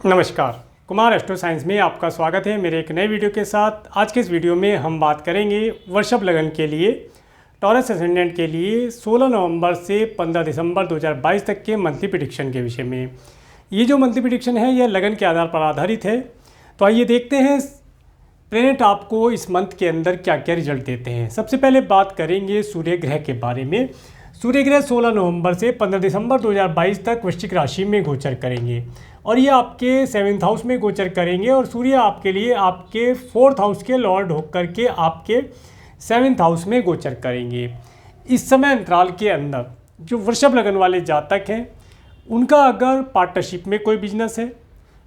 नमस्कार, Kumar astro science में आपका स्वागत है मेरे एक नए वीडियो के साथ। आज के इस वीडियो में हम बात करेंगे वृषभ लगन के लिए, टॉरस एसेंडेंट के लिए 16 नवंबर से 15 दिसंबर 2022 तक के मंथली प्रेडिक्शन के विषय में। ये जो मंथली प्रेडिक्शन है यह लगन के आधार पर आधारित है। तो आइए देखते हैं प्लैनेट आपको इस मंथ के अंदर क्या क्या रिजल्ट देते हैं। सबसे पहले बात करेंगे सूर्य ग्रह के बारे में। सूर्य ग्रह 16 नवंबर से 15 दिसंबर 2022 तक वृश्चिक राशि में गोचर करेंगे और ये आपके 7th हाउस में गोचर करेंगे और सूर्य आपके लिए आपके 4th हाउस के लॉर्ड होकर के आपके 7th हाउस में गोचर करेंगे। इस समय अंतराल के अंदर जो वृषभ लगन वाले जातक हैं उनका अगर पार्टनरशिप में कोई बिजनेस है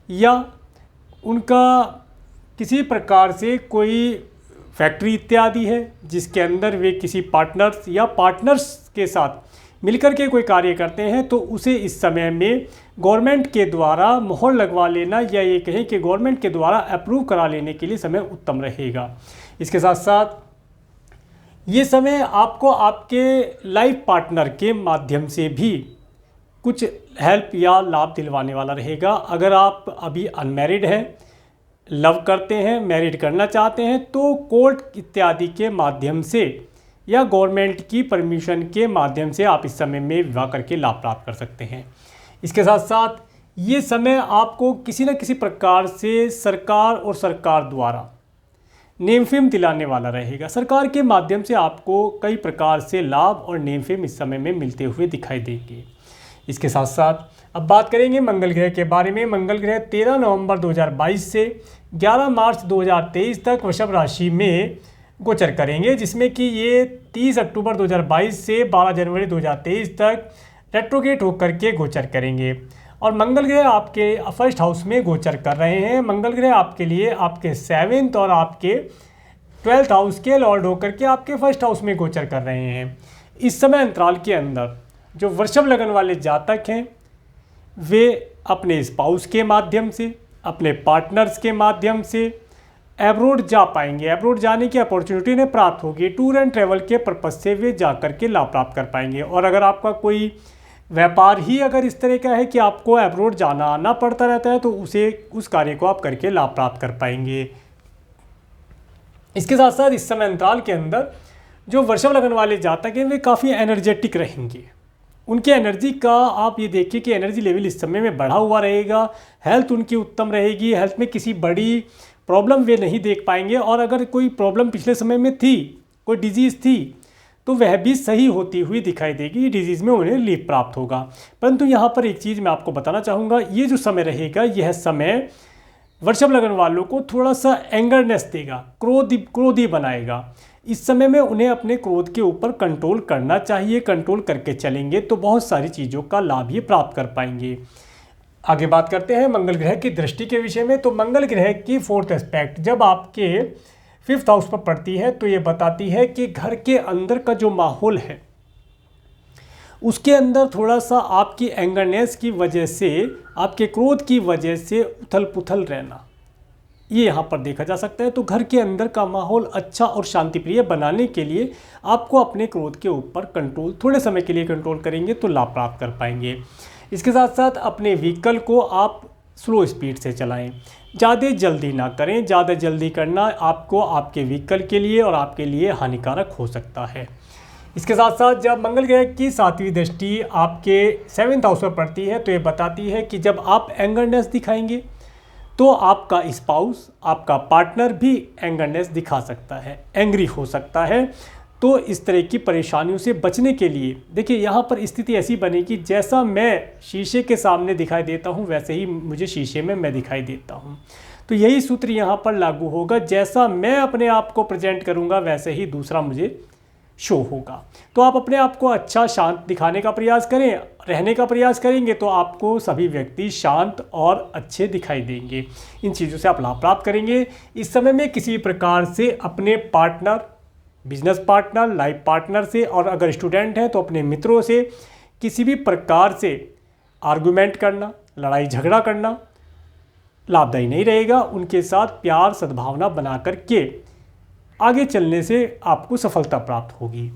या उनका किसी प्रकार से कोई फैक्ट्री इत्यादि है जिसके अंदर वे किसी पार्टनर्स या पार्टनर्स के साथ मिलकर के कोई कार्य करते हैं तो उसे इस समय में गवर्नमेंट के द्वारा मोहर लगवा लेना या ये कहें कि गवर्नमेंट के द्वारा अप्रूव करा लेने के लिए समय उत्तम रहेगा। इसके साथ साथ ये समय आपको आपके लाइफ पार्टनर के माध्यम से भी कुछ हेल्प या लाभ दिलवाने वाला रहेगा। अगर आप अभी अनमैरिड हैं, लव करते हैं, मैरिड करना चाहते हैं तो कोर्ट इत्यादि के माध्यम से या गवर्नमेंट की परमिशन के माध्यम से आप इस समय में विवाह करके लाभ प्राप्त कर सकते हैं। इसके साथ साथ ये समय आपको किसी न किसी प्रकार से सरकार और सरकार द्वारा नेम फेम दिलाने वाला रहेगा। सरकार के माध्यम से आपको कई प्रकार से लाभ और नेम फेम इस समय में मिलते हुए दिखाई देंगे। इसके साथ साथ अब बात करेंगे मंगल ग्रह के बारे में। मंगल ग्रह 13 नवंबर 2022 से 11 मार्च 2023 तक वृषभ राशि में गोचर करेंगे, जिसमें कि ये 30 अक्टूबर 2022 से 12 जनवरी 2023 तक रेट्रोगेट होकर के गोचर करेंगे। और मंगल ग्रह आपके फर्स्ट हाउस में गोचर कर रहे हैं। मंगल ग्रह आपके लिए आपके 7th और आपके 12th हाउस के लॉर्ड होकर के आपके फर्स्ट हाउस में गोचर कर रहे हैं। इस समय अंतराल के अंदर जो वृषभ लगन वाले जातक हैं वे अपने स्पाउस के माध्यम से, अपने पार्टनर्स के माध्यम से एब्रोड जा पाएंगे। एब्रोड जाने की अपॉर्चुनिटी उन्हें प्राप्त होगी। टूर एंड ट्रैवल के पर्पज से वे जा कर के लाभ प्राप्त कर पाएंगे। और अगर आपका कोई व्यापार ही अगर इस तरह का है कि आपको एब्रोड जाना आना पड़ता रहता है तो उस कार्य को आप करके लाभ प्राप्त कर पाएंगे। इसके साथ साथ इस समय अंतराल के अंदर जो वृषभ लगन वाले जातक हैं वे काफ़ी एनर्जेटिक रहेंगे। उनके एनर्जी का आप ये देखिए कि एनर्जी लेवल इस समय में बढ़ा हुआ रहेगा। हेल्थ उनकी उत्तम रहेगी। हेल्थ में किसी बड़ी प्रॉब्लम वे नहीं देख पाएंगे और अगर कोई प्रॉब्लम पिछले समय में थी, कोई डिजीज़ थी तो वह भी सही होती हुई दिखाई देगी। डिजीज़ में उन्हें रिलीफ प्राप्त होगा। परंतु यहाँ पर एक चीज़ मैं आपको बताना चाहूँगा, ये जो समय रहेगा यह समय वृषभ लगन वालों को थोड़ा सा एंगरनेस देगा, क्रोधी बनाएगा। इस समय में उन्हें अपने क्रोध के ऊपर कंट्रोल करना चाहिए। कंट्रोल करके चलेंगे तो बहुत सारी चीज़ों का लाभ ये प्राप्त कर पाएंगे। आगे बात करते हैं मंगल ग्रह की दृष्टि के विषय में। तो मंगल ग्रह की 4th एस्पेक्ट जब आपके 5th हाउस पर पड़ती है तो ये बताती है कि घर के अंदर का जो माहौल है उसके अंदर थोड़ा सा आपकी एंगरनेस की वजह से, आपके क्रोध की वजह से उथल पुथल रहना ये यहाँ पर देखा जा सकता है। तो घर के अंदर का माहौल अच्छा और शांतिप्रिय बनाने के लिए आपको अपने क्रोध के ऊपर कंट्रोल थोड़े समय के लिए कंट्रोल करेंगे तो लाभ प्राप्त कर पाएंगे। इसके साथ साथ अपने व्हीकल को आप स्लो स्पीड से चलाएं, ज़्यादा जल्दी ना करें। ज़्यादा जल्दी करना आपको आपके व्हीकल के लिए और आपके लिए हानिकारक हो सकता है। इसके साथ साथ जब मंगल ग्रह की 7वीं दृष्टि आपके 7th हाउस पर पड़ती है तो ये बताती है कि जब आप एंगरनेस दिखाएंगे तो आपका स्पाउस, आपका पार्टनर भी एंगरनेस दिखा सकता है, एंग्री हो सकता है। तो इस तरह की परेशानियों से बचने के लिए देखिए यहाँ पर स्थिति ऐसी बनेगी जैसा मैं शीशे के सामने दिखाई देता हूँ वैसे ही मुझे शीशे में मैं दिखाई देता हूँ। तो यही सूत्र यहाँ पर लागू होगा। जैसा मैं अपने आप को प्रेजेंट करूँगा वैसे ही दूसरा मुझे शो होगा। तो आप अपने आप को अच्छा शांत दिखाने का प्रयास करें, रहने का प्रयास करेंगे तो आपको सभी व्यक्ति शांत और अच्छे दिखाई देंगे। इन चीज़ों से आप लाभ प्राप्त करेंगे। इस समय में किसी प्रकार से अपने partner, business partner, life partner से और अगर स्टूडेंट हैं तो अपने मित्रों से किसी भी प्रकार से आर्गुमेंट करना, लड़ाई झगड़ा करना लाभदायी नहीं रहेगा। उनके साथ प्यार सद्भावना बना करके आगे चलने से आपको सफलता प्राप्त होगी।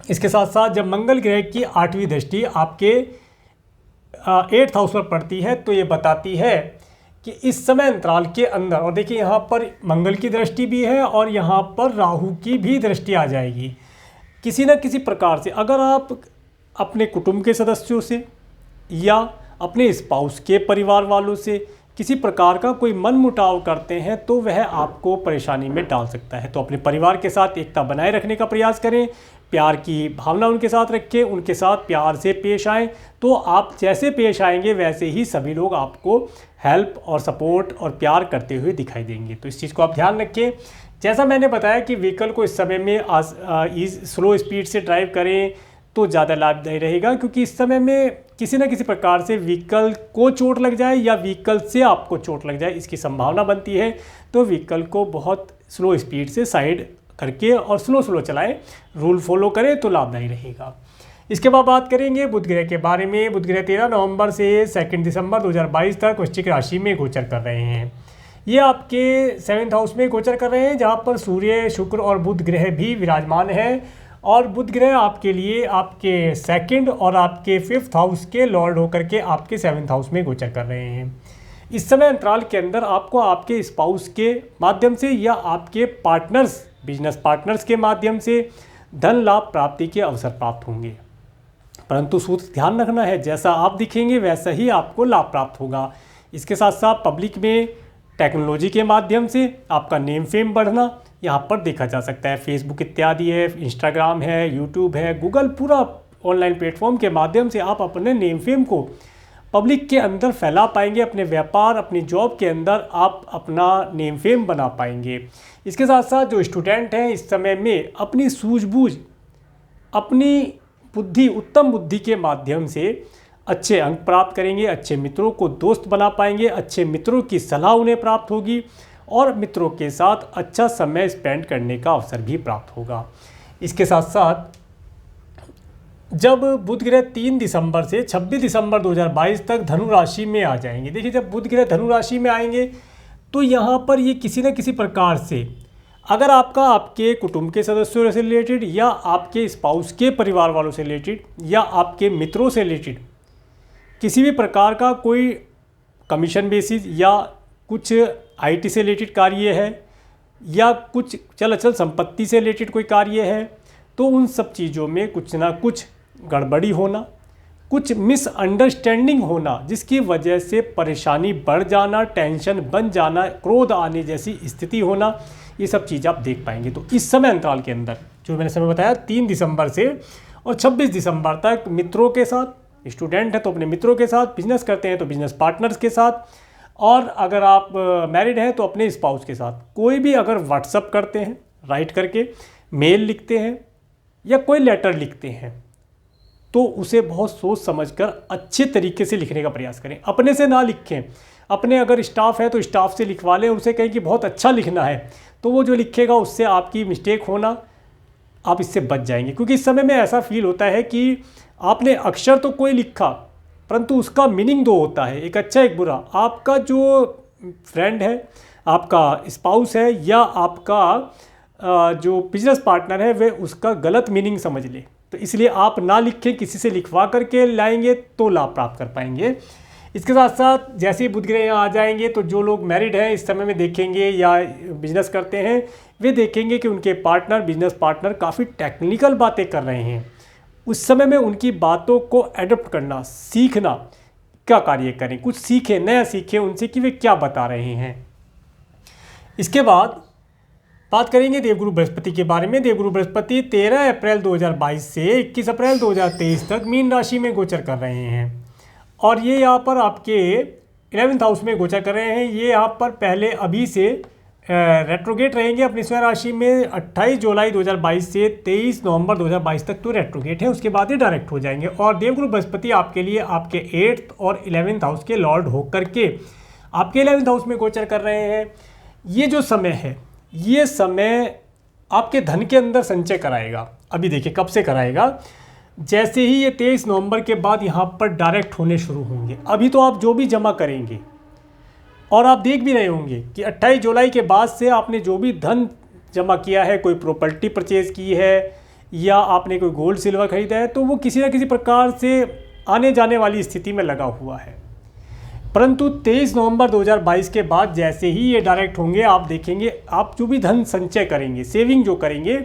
इसके साथ साथ जब मंगल ग्रह की 8वीं दृष्टि आपके 8th हाउस पर पड़ती है तो ये बताती है कि इस समय अंतराल के अंदर, और देखिए यहाँ पर मंगल की दृष्टि भी है और यहाँ पर राहु की भी दृष्टि आ जाएगी। किसी न किसी प्रकार से अगर आप अपने कुटुंब के सदस्यों से या अपने स्पाउस के परिवार वालों से किसी प्रकार का कोई मनमुटाव करते हैं तो वह आपको परेशानी में डाल सकता है। तो अपने परिवार के साथ एकता बनाए रखने का प्रयास करें, प्यार की भावना उनके साथ रखें, उनके साथ प्यार से पेश आएँ। तो आप जैसे पेश आएंगे वैसे ही सभी लोग आपको हेल्प और सपोर्ट और प्यार करते हुए दिखाई देंगे। तो इस चीज़ को आप ध्यान रखें। जैसा मैंने बताया कि व्हीकल को इस समय में स्लो स्पीड से ड्राइव करें तो ज़्यादा लाभदायी रहेगा, क्योंकि इस समय में किसी न किसी प्रकार से व्हीकल को चोट लग जाए या व्हीकल से आपको चोट लग जाए, इसकी संभावना बनती है। तो व्हीकल को बहुत स्लो स्पीड से साइड करके और स्लो चलाएं, रूल फॉलो करें तो लाभदायी रहेगा। इसके बाद बात करेंगे बुध ग्रह के बारे में। बुध ग्रह 13 नवंबर से 2 दिसंबर 2022 तक वृश्चिक राशि में गोचर कर रहे हैं। ये आपके 7th हाउस में गोचर कर रहे हैं, जहाँ पर सूर्य, शुक्र और बुध ग्रह भी विराजमान है। और बुध ग्रह आपके लिए आपके 2nd और आपके 5th हाउस के लॉर्ड होकर के आपके 7th हाउस में गोचर कर रहे हैं। इस समय अंतराल के अंदर आपको आपके स्पाउस के माध्यम से या आपके पार्टनर्स, बिजनेस पार्टनर्स के माध्यम से धन लाभ प्राप्ति के अवसर प्राप्त होंगे। परंतु सूत्र ध्यान रखना है, जैसा आप दिखेंगे वैसा ही आपको लाभ प्राप्त होगा। इसके साथ साथ पब्लिक में टेक्नोलॉजी के माध्यम से आपका नेम फेम बढ़ना यहाँ पर देखा जा सकता है। फेसबुक इत्यादि है, इंस्टाग्राम है, यूट्यूब है, गूगल, पूरा ऑनलाइन प्लेटफॉर्म के माध्यम से आप अपने नेम फेम को पब्लिक के अंदर फैला पाएंगे। अपने व्यापार, अपनी जॉब के अंदर आप अपना नेम फेम बना पाएंगे। इसके साथ साथ जो स्टूडेंट हैं इस समय में अपनी सूझबूझ, अपनी बुद्धि, उत्तम बुद्धि के माध्यम से अच्छे अंक प्राप्त करेंगे, अच्छे मित्रों को दोस्त बना पाएंगे, अच्छे मित्रों की सलाह उन्हें प्राप्त होगी और मित्रों के साथ अच्छा समय स्पेंड करने का अवसर भी प्राप्त होगा। इसके साथ साथ जब बुध ग्रह 3 दिसंबर से 26 दिसंबर 2022 तक धनु राशि में आ जाएंगे। देखिए, जब बुध ग्रह धनु राशि में आएंगे तो यहाँ पर ये किसी न किसी प्रकार से अगर आपका आपके कुटुंब के सदस्यों से रिलेटेड या आपके स्पाउस के परिवार वालों से रिलेटेड या आपके मित्रों से रिलेटेड किसी भी प्रकार का कोई कमीशन बेसिस या कुछ आईटी से रिलेटेड कार्य है या कुछ चल अचल संपत्ति से रिलेटेड कोई कार्य है, तो उन सब चीज़ों में कुछ ना कुछ गड़बड़ी होना, कुछ मिसअंडरस्टैंडिंग होना, जिसकी वजह से परेशानी बढ़ जाना, टेंशन बन जाना, क्रोध आने जैसी स्थिति होना, ये सब चीज़ आप देख पाएंगे। तो इस समय अंतराल के अंदर जो मैंने समय बताया 3 दिसंबर से और 26 दिसंबर तक मित्रों के साथ, स्टूडेंट हैं तो अपने मित्रों के साथ, बिजनेस करते हैं तो बिजनेस पार्टनर्स के साथ, और अगर आप मैरिड हैं तो अपने स्पाउस के साथ कोई भी अगर व्हाट्सअप करते हैं, राइट करके मेल लिखते हैं या कोई लेटर लिखते हैं तो उसे बहुत सोच समझकर अच्छे तरीके से लिखने का प्रयास करें। अपने से ना लिखें, अपने अगर स्टाफ है तो स्टाफ से लिखवा लें, उनसे कहें कि बहुत अच्छा लिखना है, तो वो जो लिखेगा उससे आपकी मिस्टेक होना, आप इससे बच जाएंगे। क्योंकि इस समय में ऐसा फील होता है कि आपने अक्षर तो कोई लिखा परंतु उसका मीनिंग दो होता है, एक अच्छा एक बुरा। आपका जो फ्रेंड है, आपका स्पाउस है या आपका जो बिजनेस पार्टनर है वह उसका गलत मीनिंग समझ ले, तो इसलिए आप ना लिखें, किसी से लिखवा करके लाएंगे तो लाभ प्राप्त कर पाएंगे। इसके साथ साथ जैसे ही बुध ग्रह यहाँ आ जाएंगे तो जो लोग मैरिड हैं इस समय में देखेंगे या बिजनेस करते हैं वे देखेंगे कि उनके पार्टनर, बिजनेस पार्टनर काफ़ी टेक्निकल बातें कर रहे हैं। उस समय में उनकी बातों को एडप्ट करना, सीखना, क्या कार्य करें, कुछ सीखें, नया सीखें उनसे कि वे क्या बता रहे हैं। इसके बाद बात करेंगे देवगुरु बृहस्पति के बारे में। देवगुरु बृहस्पति 13 अप्रैल 2022 से 21 अप्रैल 2023 तक मीन राशि में गोचर कर रहे हैं और ये यहाँ पर आपके 11th हाउस में गोचर कर रहे हैं। ये यहाँ पर पहले अभी से रेट्रोगेट रहेंगे अपनी स्वयं राशि में 28 जुलाई 2022 से 23 नवंबर 2022 तक तो रेट्रोगेट है, उसके बाद ये डायरेक्ट हो जाएंगे। और देवगुरु बृहस्पति आपके लिए आपके 8th और 11th हाउस के लॉर्ड होकर के आपके 11th हाउस में गोचर कर रहे हैं। ये जो समय है, ये समय आपके धन के अंदर संचय कराएगा। अभी देखिए कब से कराएगा, जैसे ही ये 23 नवंबर के बाद यहाँ पर डायरेक्ट होने शुरू होंगे। अभी तो आप जो भी जमा करेंगे और आप देख भी रहे होंगे कि 28 जुलाई के बाद से आपने जो भी धन जमा किया है, कोई प्रॉपर्टी परचेज़ की है या आपने कोई गोल्ड सिल्वर खरीदा है, तो वो किसी न किसी प्रकार से आने जाने वाली स्थिति में लगा हुआ है। परंतु 23 नवंबर 2022 के बाद जैसे ही ये डायरेक्ट होंगे, आप देखेंगे आप जो भी धन संचय करेंगे, सेविंग जो करेंगे,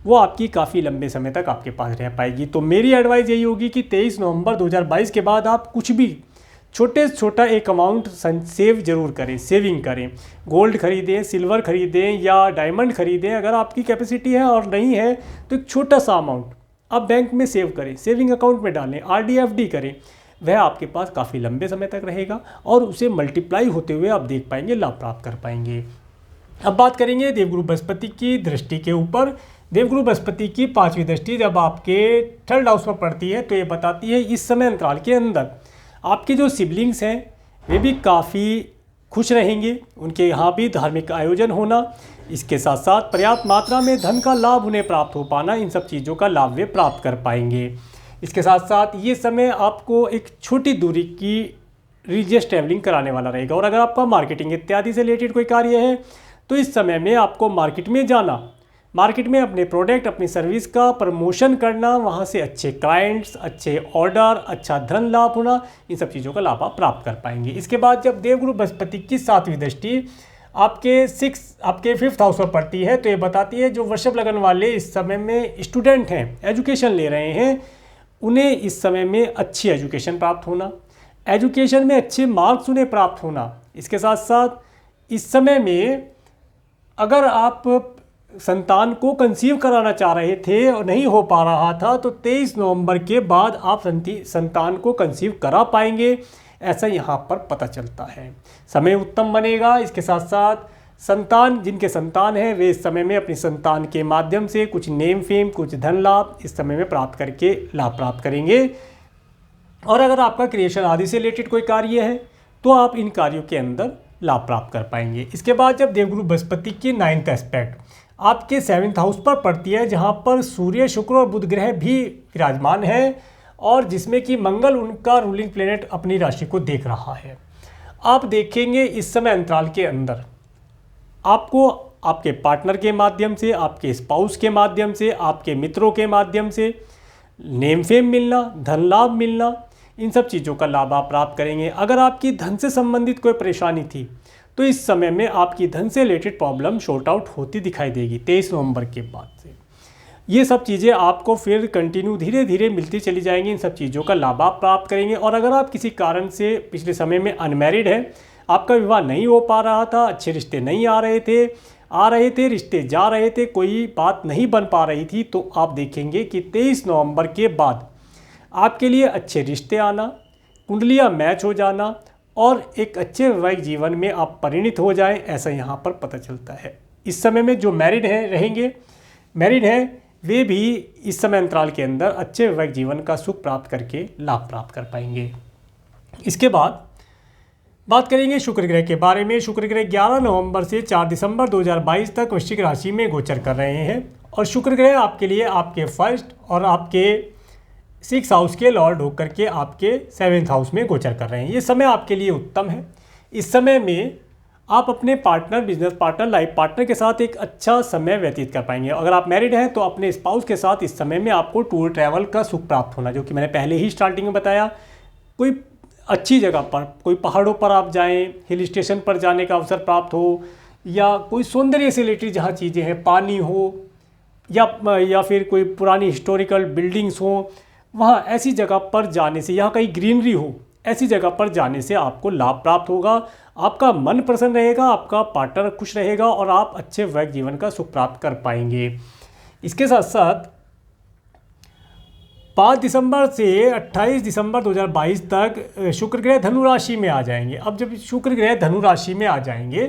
वो आपकी काफ़ी लंबे समय तक आपके पास रह पाएगी। तो मेरी एडवाइस यही होगी कि 23 नवंबर 2022 के बाद आप कुछ भी छोटे से छोटा एक अमाउंट सेव जरूर करें, सेविंग करें। गोल्ड खरीदें, सिल्वर खरीदें या डायमंड खरीदें, अगर आपकी कैपेसिटी है, और नहीं है तो एक छोटा सा अमाउंट आप बैंक में सेव करें, सेविंग अकाउंट में डालें, RD FD करें। वह आपके पास काफ़ी लंबे समय तक रहेगा और उसे मल्टीप्लाई होते हुए आप देख पाएंगे, लाभ प्राप्त कर पाएंगे। अब बात करेंगे देवगुरु बृहस्पति की दृष्टि के ऊपर। देवगुरु बृहस्पति की 5वीं दृष्टि जब आपके 3rd हाउस में पड़ती है तो ये बताती है इस समय अंतराल के अंदर आपके जो सिबलिंग्स हैं वे भी काफ़ी खुश रहेंगे, उनके यहाँ भी धार्मिक आयोजन होना, इसके साथ साथ पर्याप्त मात्रा में धन का लाभ उन्हें प्राप्त हो पाना, इन सब चीज़ों का लाभ वे प्राप्त कर पाएंगे। इसके साथ साथ ये समय आपको एक छोटी दूरी की रिलीजियस ट्रैवलिंग कराने वाला रहेगा। और अगर आपका मार्केटिंग इत्यादि से रिलेटेड कोई कार्य है तो इस समय में आपको मार्केट में जाना, मार्केट में अपने प्रोडक्ट, अपनी सर्विस का प्रमोशन करना, वहाँ से अच्छे क्लाइंट्स, अच्छे ऑर्डर, अच्छा धन लाभ होना, इन सब चीज़ों का लाभ आप प्राप्त कर पाएंगे। इसके बाद जब देवगुरु बृहस्पति की 7वीं दृष्टि आपके 5th हाउस पर पड़ती है तो ये बताती है जो वृषभ लगन वाले इस समय में स्टूडेंट हैं, एजुकेशन ले रहे हैं, उन्हें इस समय में अच्छी एजुकेशन प्राप्त होना, एजुकेशन में अच्छे मार्क्स उन्हें प्राप्त होना। इसके साथ साथ इस समय में अगर आप संतान को कंसीव कराना चाह रहे थे और नहीं हो पा रहा था तो 23 नवंबर के बाद आप संतान को कंसीव करा पाएंगे, ऐसा यहाँ पर पता चलता है। समय उत्तम बनेगा। इसके साथ साथ जिनके संतान हैं वे इस समय में अपनी संतान के माध्यम से कुछ नेम फेम, कुछ धन लाभ इस समय में प्राप्त करके लाभ प्राप्त करेंगे। और अगर आपका क्रिएशन आदि से रिलेटेड कोई कार्य है तो आप इन कार्यों के अंदर लाभ प्राप्त कर पाएंगे। इसके बाद जब देवगुरु बृहस्पति की 9th एस्पेक्ट आपके 7th हाउस पर पड़ती है, जहाँ पर सूर्य, शुक्र और बुध ग्रह भी विराजमान है और जिसमें कि मंगल उनका रूलिंग प्लेनेट अपनी राशि को देख रहा है, आप देखेंगे इस समय अंतराल के अंदर आपको आपके पार्टनर के माध्यम से, आपके स्पाउस के माध्यम से, आपके मित्रों के माध्यम से नेम फेम मिलना, धन लाभ मिलना, इन सब चीज़ों का लाभ आप प्राप्त करेंगे। अगर आपकी धन से संबंधित कोई परेशानी थी तो इस समय में आपकी धन से रिलेटेड प्रॉब्लम शॉर्ट आउट होती दिखाई देगी 23 नवंबर के बाद से। ये सब चीज़ें आपको फिर कंटिन्यू धीरे धीरे मिलती चली जाएंगी, इन सब चीज़ों का लाभ आप प्राप्त करेंगे। और अगर आप किसी कारण से पिछले समय में अनमैरिड है, आपका विवाह नहीं हो पा रहा था, अच्छे रिश्ते नहीं आ रहे थे, रिश्ते जा रहे थे, कोई बात नहीं बन पा रही थी, तो आप देखेंगे कि 23 नवंबर के बाद आपके लिए अच्छे रिश्ते आना, कुंडलियाँ मैच हो जाना और एक अच्छे वैवाहिक जीवन में आप परिणित हो जाएं, ऐसा यहाँ पर पता चलता है। इस समय में जो मैरिड हैं वे भी इस समय अंतराल के अंदर अच्छे वैवाहिक जीवन का सुख प्राप्त करके लाभ प्राप्त कर पाएंगे। इसके बाद बात करेंगे शुक्र ग्रह के बारे में। शुक्र ग्रह 11 नवंबर से 4 दिसंबर 2022 तक वृश्चिक राशि में गोचर कर रहे हैं और शुक्र ग्रह आपके लिए आपके 1st और आपके 6th हाउस के लॉर्ड होकर के आपके 7th हाउस में गोचर कर रहे हैं। ये समय आपके लिए उत्तम है। इस समय में आप अपने partner, business partner, life partner के साथ एक अच्छा समय व्यतीत कर पाएंगे। अगर आप मैरिड हैं तो अपने स्पाउस के साथ इस समय में आपको टूर ट्रैवल का सुख प्राप्त होना, जो कि मैंने पहले ही स्टार्टिंग में बताया। कोई अच्छी जगह पर, कोई पहाड़ों पर आप जाएं, हिल स्टेशन पर जाने का अवसर प्राप्त हो, या कोई सौंदर्य से रिलेटेड जहाँ चीज़ें हैं, पानी हो या फिर कोई पुरानी हिस्टोरिकल बिल्डिंग्स हो, वहाँ ऐसी जगह पर जाने से, यहाँ कहीं ग्रीनरी हो, ऐसी जगह पर जाने से आपको लाभ प्राप्त होगा। आपका मन प्रसन्न रहेगा, आपका पार्टनर खुश रहेगा और आप अच्छे वैवाहिक जीवन का सुख प्राप्त कर पाएंगे। इसके साथ साथ 5 दिसंबर से 28 दिसंबर 2022 तक शुक्र ग्रह धनु राशि में आ जाएंगे। अब जब शुक्र ग्रह धनु राशि में आ जाएंगे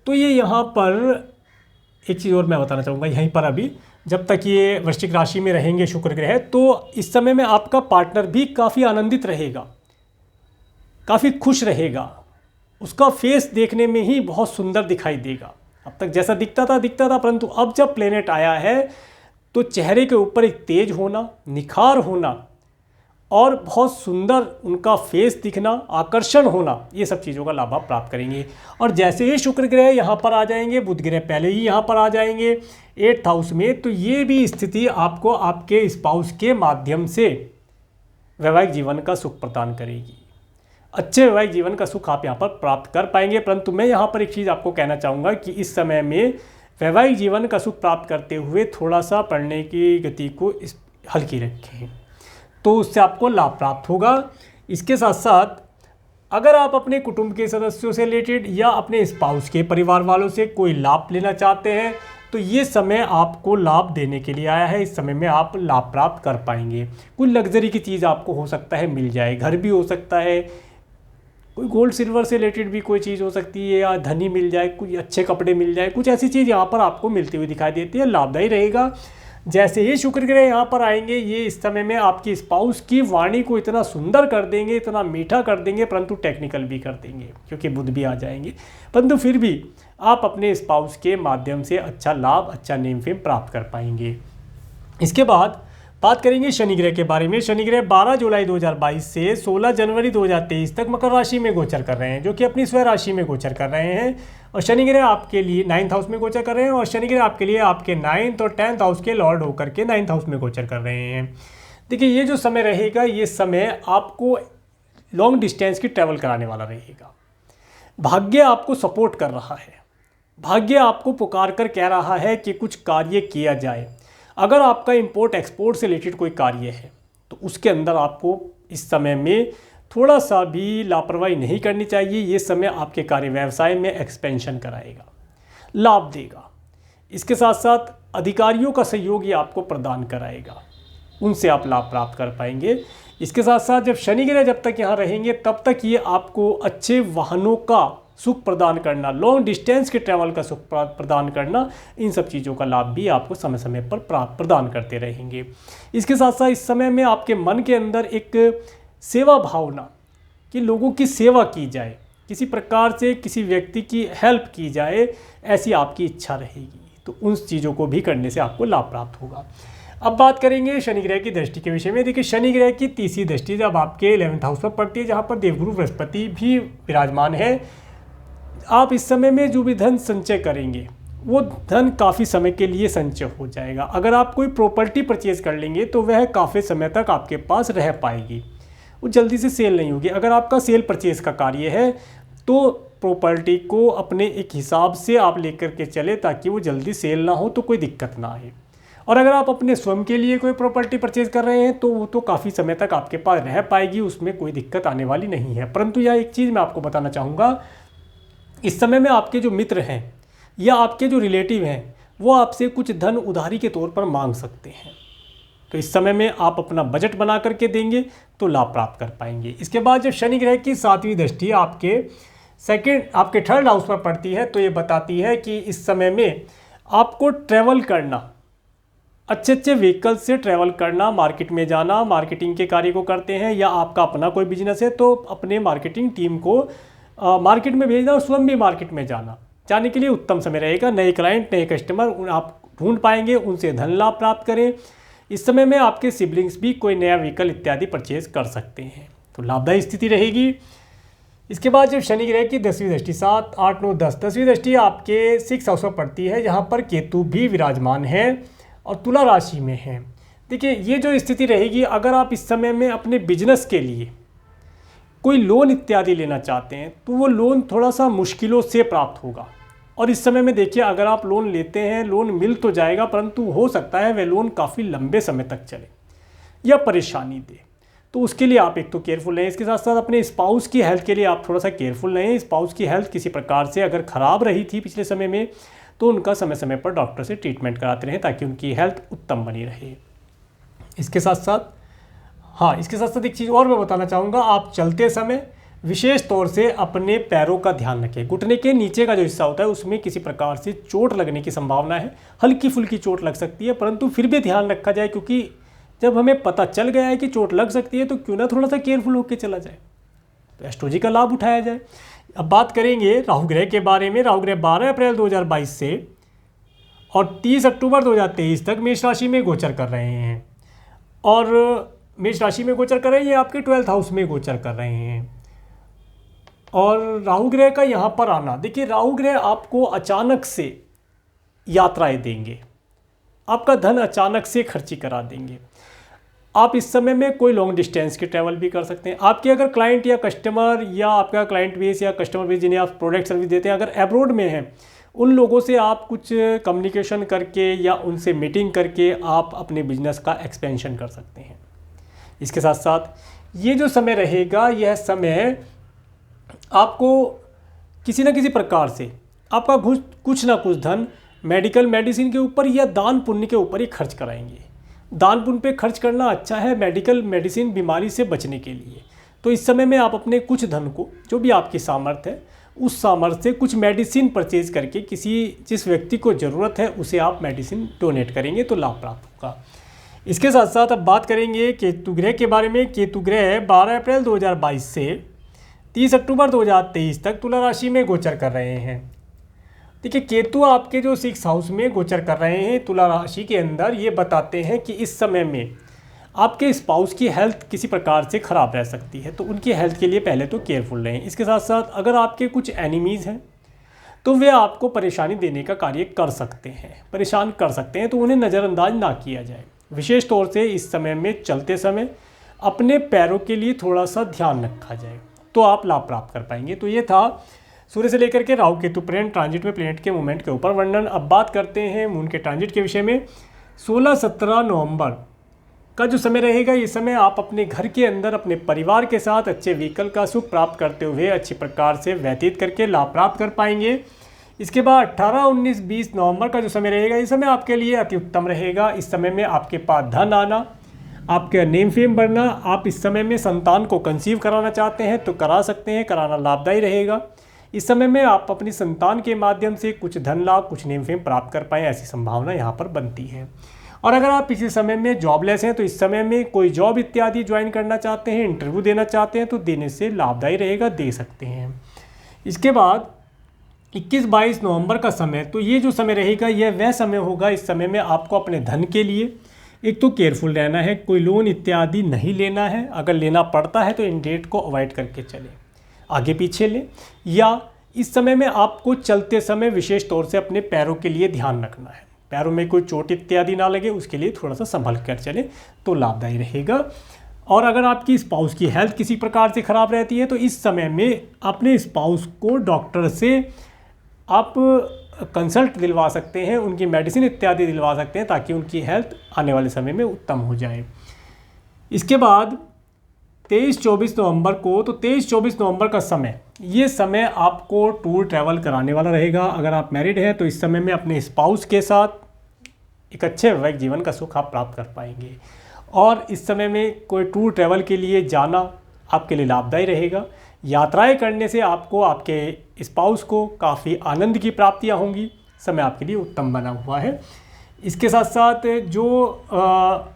तो ये यहाँ पर एक चीज़ और मैं बताना चाहूँगा, यहीं पर अभी जब तक ये वृश्चिक राशि में रहेंगे शुक्र ग्रह, तो इस समय में आपका पार्टनर भी काफ़ी आनंदित रहेगा, काफ़ी खुश रहेगा, उसका फेस देखने में ही बहुत सुंदर दिखाई देगा। अब तक जैसा दिखता था, परंतु अब जब प्लेनेट आया है तो चेहरे के ऊपर एक तेज होना, निखार होना और बहुत सुंदर उनका फेस दिखना, आकर्षण होना, ये सब चीज़ों का लाभ आप प्राप्त करेंगे। और जैसे ही शुक्र ग्रह यहाँ पर आ जाएंगे, बुध ग्रह पहले ही यहाँ पर आ जाएंगे 8th हाउस में, तो ये भी स्थिति आपको आपके स्पाउस के माध्यम से वैवाहिक जीवन का सुख प्रदान करेगी। अच्छे वैवाहिक जीवन का सुख आप यहाँ पर प्राप्त कर पाएंगे। परंतु मैं यहाँ पर एक चीज़ आपको कहना चाहूँगा कि इस समय में वैवाहिक जीवन का सुख प्राप्त करते हुए थोड़ा सा पढ़ने की गति को हल्की रखें, तो उससे आपको लाभ प्राप्त होगा। इसके साथ साथ अगर आप अपने कुटुंब के सदस्यों से रिलेटेड या अपने स्पाउस के परिवार वालों से कोई लाभ लेना चाहते हैं तो ये समय आपको लाभ देने के लिए आया है। इस समय में आप लाभ प्राप्त कर पाएंगे। कोई लग्जरी की चीज़ आपको हो सकता है मिल जाए, घर भी हो सकता है, कोई गोल्ड सिल्वर से रिलेटेड भी कोई चीज़ हो सकती है, या धनी मिल जाए, कुछ अच्छे कपड़े मिल जाए, कुछ ऐसी चीज़ यहाँ पर आपको मिलती हुई दिखाई देती है, लाभदायी रहेगा। जैसे ही शुक्र ग्रह यहाँ पर आएंगे, ये इस समय में आपकी स्पाउस की वाणी को इतना सुंदर कर देंगे, इतना मीठा कर देंगे, परंतु टेक्निकल भी कर देंगे क्योंकि बुध भी आ जाएंगे। परंतु फिर भी आप अपने स्पाउस के माध्यम से अच्छा लाभ, अच्छा नेम फेम प्राप्त कर पाएंगे। इसके बाद बात करेंगे शनि ग्रह के बारे में। शनि ग्रह 12 जुलाई 2022 से 16 जनवरी 2023 तक मकर राशि में गोचर कर रहे हैं, जो कि अपनी स्वयं राशि में गोचर कर रहे हैं। और शनि ग्रह आपके लिए 9th हाउस में गोचर कर रहे हैं, और शनि ग्रह आपके लिए आपके 9th और 10th हाउस के लॉर्ड होकर के 9th हाउस में गोचर कर रहे हैं। देखिए, ये जो समय रहेगा, ये समय आपको लॉन्ग डिस्टेंस की ट्रैवल कराने वाला रहेगा। भाग्य आपको सपोर्ट कर रहा है, भाग्य आपको पुकार कर कह रहा है कि कुछ कार्य किया जाए। अगर आपका इंपोर्ट एक्सपोर्ट से रिलेटेड कोई कार्य है तो उसके अंदर आपको इस समय में थोड़ा सा भी लापरवाही नहीं करनी चाहिए। ये समय आपके कार्य व्यवसाय में एक्सपेंशन कराएगा, लाभ देगा। इसके साथ साथ अधिकारियों का सहयोग ये आपको प्रदान कराएगा, उनसे आप लाभ प्राप्त कर पाएंगे। इसके साथ साथ जब शनि ग्रह जब तक यहाँ रहेंगे तब तक ये आपको अच्छे वाहनों का सुख प्रदान करना, लॉन्ग डिस्टेंस के ट्रैवल का सुख प्रदान करना, इन सब चीज़ों का लाभ भी आपको समय समय पर प्रदान करते रहेंगे। इसके साथ साथ इस समय में आपके मन के अंदर एक सेवा भावना कि लोगों की सेवा की जाए, किसी प्रकार से किसी व्यक्ति की हेल्प की जाए, ऐसी आपकी इच्छा रहेगी, तो उन चीज़ों को भी करने से आपको लाभ प्राप्त होगा। अब बात करेंगे शनि ग्रह की दृष्टि के विषय में। देखिए, शनि ग्रह की तीसरी दृष्टि जब आपके 11th हाउस पर पड़ती है, जहाँ पर देवगुरु बृहस्पति भी विराजमान है, आप इस समय में जो भी धन संचय करेंगे वो धन काफ़ी समय के लिए संचय हो जाएगा। अगर आप कोई प्रॉपर्टी परचेज कर लेंगे तो वह काफ़ी समय तक आपके पास रह पाएगी, वो जल्दी से सेल नहीं होगी। अगर आपका सेल परचेज का कार्य है तो प्रॉपर्टी को अपने एक हिसाब से आप लेकर के चले ताकि वो जल्दी सेल ना हो, तो कोई दिक्कत ना आए। और अगर आप अपने स्वयं के लिए कोई प्रॉपर्टी परचेज कर रहे हैं तो वो तो काफ़ी समय तक आपके पास रह पाएगी, उसमें कोई दिक्कत आने वाली नहीं है। परंतु यह एक चीज़ मैं आपको बताना चाहूँगा, इस समय में आपके जो मित्र हैं या आपके जो रिलेटिव हैं वो आपसे कुछ धन उधारी के तौर पर मांग सकते हैं, तो इस समय में आप अपना बजट बना करके देंगे तो लाभ प्राप्त कर पाएंगे। इसके बाद जब शनि ग्रह की 7वीं दृष्टि आपके 3rd हाउस पर पड़ती है तो ये बताती है कि इस समय में आपको ट्रैवल करना, अच्छे अच्छे व्हीकल से ट्रैवल करना, मार्केट में जाना, मार्केटिंग के कार्य को करते हैं, या आपका अपना कोई बिजनेस है तो अपने मार्केटिंग टीम को मार्केट में भेजना और स्वयं भी मार्केट में जाने के लिए उत्तम समय रहेगा। नए क्लाइंट, नए कस्टमर आप ढूंढ पाएंगे, उनसे धन लाभ प्राप्त करें। इस समय में आपके सिबलिंग्स भी कोई नया व्हीकल इत्यादि परचेज कर सकते हैं, तो लाभदायी स्थिति रहेगी। इसके बाद जब शनि ग्रह की 10वीं दृष्टि 7, 8, 9, 10 10वीं दृष्टि आपके 6th हाउस पर पड़ती है, जहाँ पर केतु भी विराजमान है और तुला राशि में है। देखिए, ये जो स्थिति रहेगी, अगर आप इस समय में अपने बिजनेस के लिए कोई लोन इत्यादि लेना चाहते हैं तो वो लोन थोड़ा सा मुश्किलों से प्राप्त होगा। और इस समय में देखिए, अगर आप लोन लेते हैं, लोन मिल तो जाएगा, परंतु हो सकता है वह लोन काफ़ी लंबे समय तक चले या परेशानी दे, तो उसके लिए आप एक तो केयरफुल रहें। इसके साथ साथ अपने स्पाउस की हेल्थ के लिए आप थोड़ा सा केयरफुल रहें। स्पाउस की हेल्थ किसी प्रकार से अगर ख़राब रही थी पिछले समय में तो उनका समय समय पर डॉक्टर से ट्रीटमेंट कराते रहें ताकि उनकी हेल्थ उत्तम बनी रहे। इसके साथ साथ एक चीज़ और मैं बताना चाहूँगा, आप चलते समय विशेष तौर से अपने पैरों का ध्यान रखें। घुटने के नीचे का जो हिस्सा होता है उसमें किसी प्रकार से चोट लगने की संभावना है, हल्की फुल्की चोट लग सकती है, परंतु फिर भी ध्यान रखा जाए, क्योंकि जब हमें पता चल गया है कि चोट लग सकती है तो क्यों ना थोड़ा सा केयरफुल होकर चला जाए, तो एस्ट्रोलॉजी का लाभ उठाया जाए। अब बात करेंगे राहु ग्रह के बारे में। राहु ग्रह 12 अप्रैल 2022 से और 30 अक्टूबर 2023 तक मेष राशि में गोचर कर रहे हैं, और मेष राशि में गोचर कर रहे हैं, ये आपके 12th हाउस में गोचर कर रहे हैं। और राहु ग्रह का यहाँ पर आना, देखिए, राहु ग्रह आपको अचानक से यात्राएं देंगे, आपका धन अचानक से खर्ची करा देंगे। आप इस समय में कोई लॉन्ग डिस्टेंस की ट्रैवल भी कर सकते हैं। आपके अगर क्लाइंट या कस्टमर या आपका क्लाइंट बेस या कस्टमर बेस जिन्हें आप प्रोडक्ट सर्विस देते हैं अगर अब्रॉड में हैं, उन लोगों से आप कुछ कम्युनिकेशन करके या उनसे मीटिंग करके आप अपने बिजनेस का एक्सपेंशन कर सकते हैं। इसके साथ साथ ये जो समय रहेगा, यह समय आपको किसी न किसी प्रकार से आपका कुछ ना कुछ धन मेडिकल मेडिसिन के ऊपर या दान पुण्य के ऊपर ही खर्च कराएंगे। दान पुण्य पे खर्च करना अच्छा है मेडिकल मेडिसिन बीमारी से बचने के लिए। तो इस समय में आप अपने कुछ धन को, जो भी आपकी सामर्थ्य है, उस सामर्थ्य से कुछ मेडिसिन परचेज करके जिस व्यक्ति को ज़रूरत है उसे आप मेडिसिन डोनेट करेंगे तो लाभ प्राप्त होगा। इसके साथ साथ अब बात करेंगे केतु ग्रह के बारे में। केतु ग्रह 12 अप्रैल 2022 से 30 अक्टूबर 2023 तक तुला राशि में गोचर कर रहे हैं। देखिए, केतु आपके जो 6th हाउस में गोचर कर रहे हैं तुला राशि के अंदर, ये बताते हैं कि इस समय में आपके स्पाउस की हेल्थ किसी प्रकार से ख़राब रह सकती है, तो उनकी हेल्थ के लिए पहले तो केयरफुल रहें। इसके साथ साथ अगर आपके कुछ एनिमीज़ हैं तो वे आपको परेशानी देने का कार्य कर सकते हैं, परेशान कर सकते हैं, तो उन्हें नज़रअंदाज ना किया जाए। विशेष तौर से इस समय में चलते समय अपने पैरों के लिए थोड़ा सा ध्यान रखा जाए तो आप लाभ प्राप्त कर पाएंगे। तो ये था सूर्य से लेकर के राहु केतु प्लेनेट ट्रांजिट में प्लेनेट के मूवमेंट के ऊपर वर्णन। अब बात करते हैं मून के ट्रांजिट के विषय में। 16-17 नवंबर का जो समय रहेगा, ये समय आप अपने घर के अंदर अपने परिवार के साथ अच्छे व्हीकल का सुख प्राप्त करते हुए अच्छी प्रकार से व्यतीत करके लाभ प्राप्त कर पाएंगे। इसके बाद 18, 19, 20 नवंबर का जो समय रहेगा, ये समय आपके लिए अति उत्तम रहेगा। इस समय में आपके पास धन आना, आपके नेम फेम बढ़ना, आप इस समय में संतान को कंसीव कराना चाहते हैं तो करा सकते हैं, कराना लाभदायी रहेगा। इस समय में आप अपनी संतान के माध्यम से कुछ धन लाभ, कुछ नेम फेम प्राप्त कर पाएँ, ऐसी संभावना यहाँ पर बनती है। और अगर आप इसी समय में जॉबलेस हैं तो इस समय में कोई जॉब इत्यादि ज्वाइन करना चाहते हैं, इंटरव्यू देना चाहते हैं तो देने से लाभदायी रहेगा, दे सकते हैं। इसके बाद 21-22 नवंबर का समय, तो ये जो समय रहेगा यह वह समय होगा, इस समय में आपको अपने धन के लिए एक तो केयरफुल रहना है, कोई लोन इत्यादि नहीं लेना है। अगर लेना पड़ता है तो इन डेट को अवॉइड करके चलें, आगे पीछे लें, या इस समय में आपको चलते समय विशेष तौर से अपने पैरों के लिए ध्यान रखना है, पैरों में कोई चोट इत्यादि ना लगे, उसके लिए थोड़ा सा संभल कर चलें तो लाभदायी रहेगा। और अगर आपकी स्पाउस की हेल्थ किसी प्रकार से ख़राब रहती है तो इस समय में अपने स्पाउस को डॉक्टर से आप कंसल्ट दिलवा सकते हैं, उनकी मेडिसिन इत्यादि दिलवा सकते हैं ताकि उनकी हेल्थ आने वाले समय में उत्तम हो जाए। इसके बाद 23-24 नवंबर को, तो 23-24 नवंबर का समय, ये समय आपको टूर ट्रैवल कराने वाला रहेगा। अगर आप मैरिड हैं तो इस समय में अपने स्पाउस के साथ एक अच्छे वैवाहिक जीवन का सुख आप प्राप्त कर पाएंगे। और इस समय में कोई टूर ट्रैवल के लिए जाना आपके लिए लाभदायी रहेगा। यात्राएं करने से आपको, आपके स्पाउस को काफ़ी आनंद की प्राप्तियां होंगी। समय आपके लिए उत्तम बना हुआ है। इसके साथ साथ जो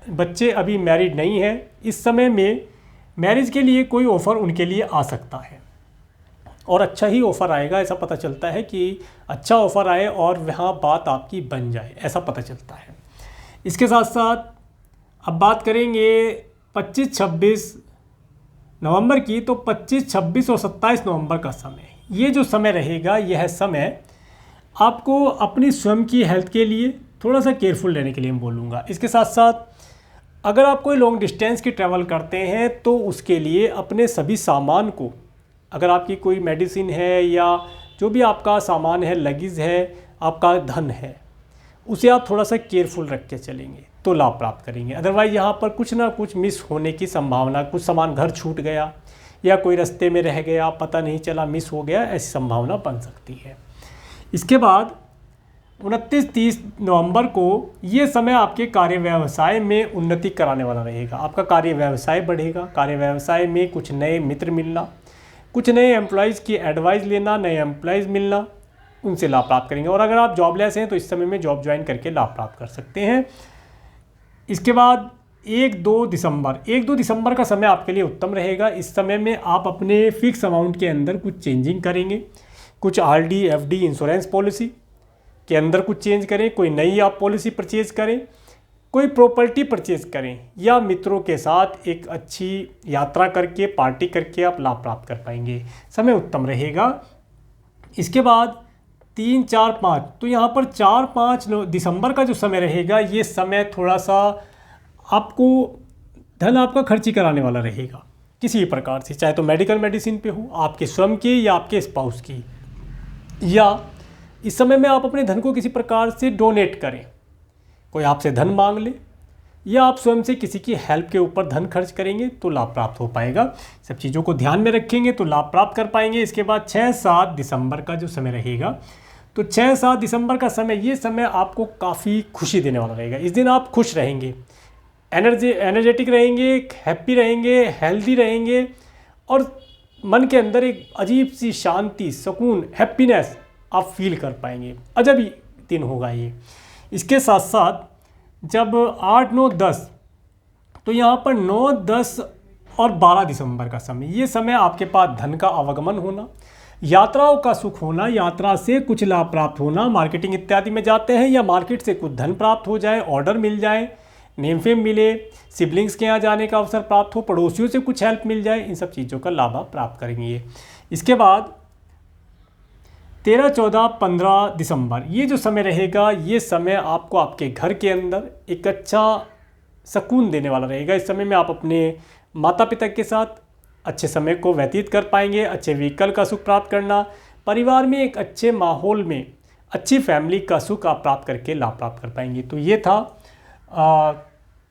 बच्चे अभी मैरिड नहीं हैं, इस समय में मैरिज के लिए कोई ऑफ़र उनके लिए आ सकता है और अच्छा ही ऑफ़र आएगा। ऐसा पता चलता है कि अच्छा ऑफ़र आए और वहाँ बात आपकी बन जाए, ऐसा पता चलता है। इसके साथ साथ अब बात करेंगे 25-26 नवंबर की, तो 25, 26 और 27 नवंबर का समय, ये जो समय रहेगा, यह समय आपको अपनी स्वयं की हेल्थ के लिए थोड़ा सा केयरफुल रहने के लिए मैं बोलूँगा। इसके साथ साथ अगर आप कोई लॉन्ग डिस्टेंस की ट्रैवल करते हैं तो उसके लिए अपने सभी सामान को, अगर आपकी कोई मेडिसिन है या जो भी आपका सामान है, लगेज है, आपका धन है, उसे आप थोड़ा सा केयरफुल रख के चलेंगे तो लाभ प्राप्त करेंगे। अदरवाइज़ यहाँ पर कुछ ना कुछ मिस होने की संभावना, कुछ सामान घर छूट गया या कोई रास्ते में रह गया, पता नहीं चला, मिस हो गया, ऐसी संभावना बन सकती है। इसके बाद 29-30 नवंबर को ये समय आपके कार्य व्यवसाय में उन्नति कराने वाला रहेगा। आपका कार्य व्यवसाय बढ़ेगा, कार्य व्यवसाय में कुछ नए मित्र मिलना, कुछ नए एम्प्लॉयज़ की एडवाइस लेना, नए एम्प्लॉयज़ मिलना, उनसे लाभ प्राप्त करेंगे। और अगर आप जॉबलेस हैं तो इस समय में जॉब ज्वाइन करके लाभ प्राप्त कर सकते हैं। इसके बाद 1-2 दिसंबर का समय आपके लिए उत्तम रहेगा। इस समय में आप अपने फिक्स अमाउंट के अंदर कुछ चेंजिंग करेंगे, कुछ RD, FD, इंश्योरेंस पॉलिसी के अंदर कुछ चेंज करें, कोई नई आप पॉलिसी परचेज करें, कोई प्रॉपर्टी परचेज करें, या मित्रों के साथ एक अच्छी यात्रा करके, पार्टी करके आप लाभ प्राप्त कर पाएंगे। समय उत्तम रहेगा। इसके बाद 3, 4, 5, तो यहाँ पर 4-5 दिसंबर का जो समय रहेगा, ये समय थोड़ा सा आपको धन आपका खर्ची कराने वाला रहेगा किसी भी प्रकार से, चाहे तो मेडिकल मेडिसिन पे हो, आपके स्वयं की या आपके स्पाउस की, या इस समय में आप अपने धन को किसी प्रकार से डोनेट करें, कोई आपसे धन मांग ले, या आप स्वयं से किसी की हेल्प के ऊपर धन खर्च करेंगे तो लाभ प्राप्त हो पाएगा। सब चीज़ों को ध्यान में रखेंगे तो लाभ प्राप्त कर पाएंगे। इसके बाद 6-7 दिसंबर का जो समय रहेगा, तो 6-7 दिसंबर का समय, ये समय आपको काफ़ी खुशी देने वाला रहेगा। इस दिन आप खुश रहेंगे, एनर्जेटिक रहेंगे, हैप्पी रहेंगे, हेल्दी रहेंगे, और मन के अंदर एक अजीब सी शांति, सुकून, हैप्पीनेस आप फील कर पाएंगे। अजब ही दिन होगा ये। इसके साथ साथ जब 8, 9, 10, तो यहाँ पर 9, 10 और 12 दिसंबर का समय, ये समय आपके पास धन का आवागमन होना, यात्राओं का सुख होना, यात्रा से कुछ लाभ प्राप्त होना, मार्केटिंग इत्यादि में जाते हैं या मार्केट से कुछ धन प्राप्त हो जाए, ऑर्डर मिल जाए, नेम फेम मिले, सिबलिंग्स के यहाँ जाने का अवसर प्राप्त हो, पड़ोसियों से कुछ हेल्प मिल जाए, इन सब चीज़ों का लाभ आप प्राप्त करेंगे। इसके बाद 13, 14, 15 दिसंबर, ये जो समय रहेगा, ये समय आपको आपके घर के अंदर एक अच्छा सुकून देने वाला रहेगा। इस समय में आप अपने माता पिता के साथ अच्छे समय को व्यतीत कर पाएंगे, अच्छे व्हीकल का सुख प्राप्त करना, परिवार में एक अच्छे माहौल में अच्छी फैमिली का सुख आप प्राप्त करके लाभ प्राप्त कर पाएंगे। तो ये था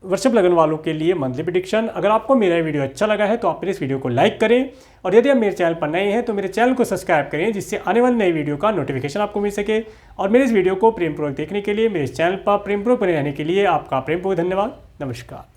वृषभ लगन वालों के लिए मंथली प्रेडिक्शन। अगर आपको मेरा वीडियो अच्छा लगा है तो आप मेरे इस वीडियो को लाइक करें, और यदि आप मेरे चैनल पर नए हैं तो मेरे चैनल को सब्सक्राइब करें, जिससे आने वाली नई वीडियो का नोटिफिकेशन आपको मिल सके। और मेरे इस वीडियो को प्रेमपूर्वक देखने के लिए, मेरे इस चैनल पर प्रेमपूर्वक बने रहने के लिए आपका प्रेमपूर्वक धन्यवाद। नमस्कार।